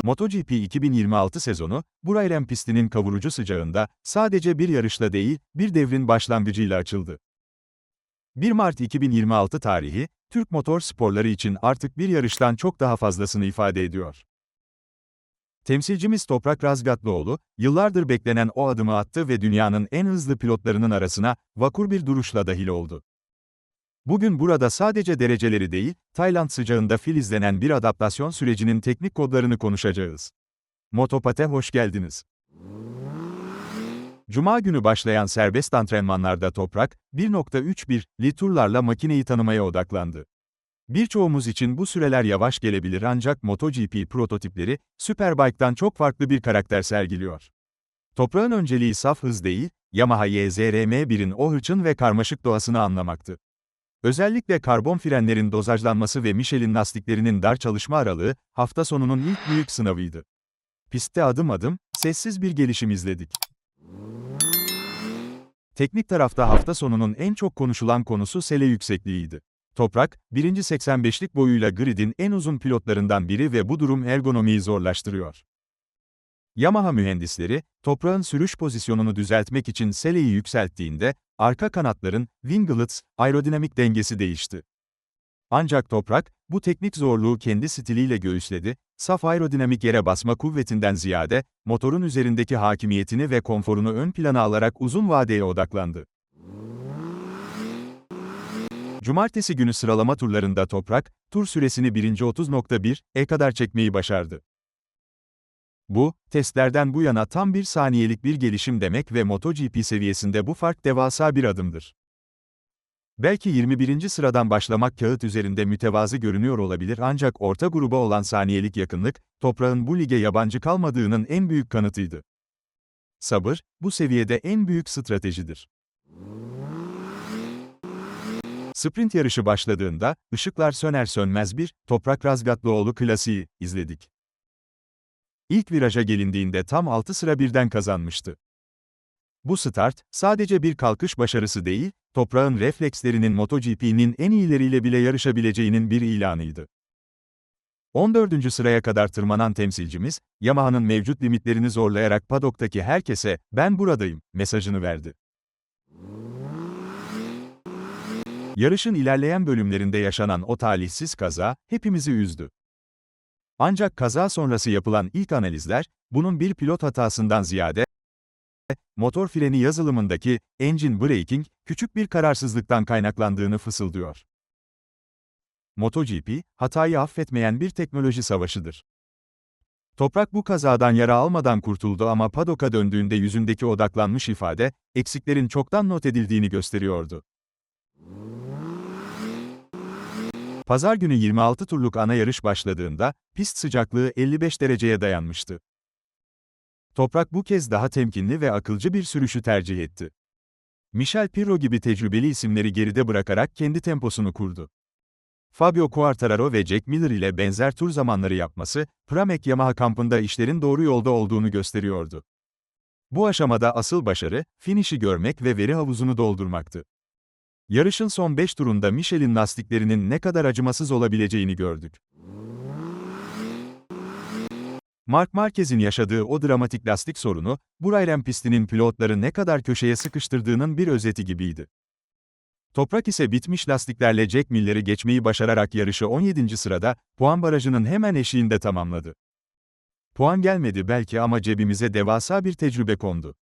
MotoGP 2026 sezonu, Bahreyn pistinin kavurucu sıcağında, sadece bir yarışla değil, bir devrin başlangıcıyla açıldı. 1 Mart 2026 tarihi, Türk motor sporları için artık bir yarıştan çok daha fazlasını ifade ediyor. Temsilcimiz Toprak Razgatlıoğlu, yıllardır beklenen o adımı attı ve dünyanın en hızlı pilotlarının arasına, vakur bir duruşla dahil oldu. Bugün burada sadece dereceleri değil, Tayland sıcağında filizlenen bir adaptasyon sürecinin teknik kodlarını konuşacağız. Motopat'e hoş geldiniz. Cuma günü başlayan serbest antrenmanlarda Toprak, 1.31'li turlarla makineyi tanımaya odaklandı. Birçoğumuz için bu süreler yavaş gelebilir ancak MotoGP prototipleri, Superbike'dan çok farklı bir karakter sergiliyor. Toprak'ın önceliği saf hız değil, Yamaha YZR-M1'in o hırçın ve karmaşık doğasını anlamaktı. Özellikle karbon frenlerin dozajlanması ve Michelin lastiklerinin dar çalışma aralığı, hafta sonunun ilk büyük sınavıydı. Pistte adım adım, sessiz bir gelişim izledik. Teknik tarafta hafta sonunun en çok konuşulan konusu sele yüksekliğiydi. Toprak, 1.85'lik boyuyla gridin en uzun pilotlarından biri ve bu durum ergonomiyi zorlaştırıyor. Yamaha mühendisleri, Toprak'ın sürüş pozisyonunu düzeltmek için seleyi yükselttiğinde, arka kanatların, winglets, aerodinamik dengesi değişti. Ancak Toprak, bu teknik zorluğu kendi stiliyle göğüsledi, saf aerodinamik yere basma kuvvetinden ziyade, motorun üzerindeki hakimiyetini ve konforunu ön plana alarak uzun vadeye odaklandı. Cumartesi günü sıralama turlarında Toprak, tur süresini 1.30.1'e kadar çekmeyi başardı. Bu, testlerden bu yana tam bir saniyelik bir gelişim demek ve MotoGP seviyesinde bu fark devasa bir adımdır. Belki 21. sıradan başlamak kağıt üzerinde mütevazı görünüyor olabilir ancak orta gruba olan saniyelik yakınlık, Toprak'ın bu lige yabancı kalmadığının en büyük kanıtıydı. Sabır, bu seviyede en büyük stratejidir. Sprint yarışı başladığında, ışıklar söner sönmez bir, Toprak Razgatlıoğlu klasiği izledik. İlk viraja gelindiğinde tam 6 sıra birden kazanmıştı. Bu start, sadece bir kalkış başarısı değil, Toprak'ın reflekslerinin MotoGP'nin en iyileriyle bile yarışabileceğinin bir ilanıydı. 14. sıraya kadar tırmanan temsilcimiz, Yamaha'nın mevcut limitlerini zorlayarak padoktaki herkese, "Ben buradayım" mesajını verdi. Yarışın ilerleyen bölümlerinde yaşanan o talihsiz kaza, hepimizi üzdü. Ancak kaza sonrası yapılan ilk analizler, bunun bir pilot hatasından ziyade, motor freni yazılımındaki engine braking, küçük bir kararsızlıktan kaynaklandığını fısıldıyor. MotoGP, hatayı affetmeyen bir teknoloji savaşıdır. Toprak bu kazadan yara almadan kurtuldu ama padoka döndüğünde yüzündeki odaklanmış ifade, eksiklerin çoktan not edildiğini gösteriyordu. Pazar günü 26 turluk ana yarış başladığında, pist sıcaklığı 55 dereceye dayanmıştı. Toprak bu kez daha temkinli ve akılcı bir sürüşü tercih etti. Michel Pirro gibi tecrübeli isimleri geride bırakarak kendi temposunu kurdu. Fabio Quartararo ve Jack Miller ile benzer tur zamanları yapması, Pramac Yamaha kampında işlerin doğru yolda olduğunu gösteriyordu. Bu aşamada asıl başarı, finişi görmek ve veri havuzunu doldurmaktı. Yarışın son 5 turunda Michelin lastiklerinin ne kadar acımasız olabileceğini gördük. Marc Marquez'in yaşadığı o dramatik lastik sorunu, Bahreyn pistinin pilotları ne kadar köşeye sıkıştırdığının bir özeti gibiydi. Toprak ise bitmiş lastiklerle Jack Miller'i geçmeyi başararak yarışı 17. sırada, puan barajının hemen eşiğinde tamamladı. Puan gelmedi belki ama cebimize devasa bir tecrübe kondu.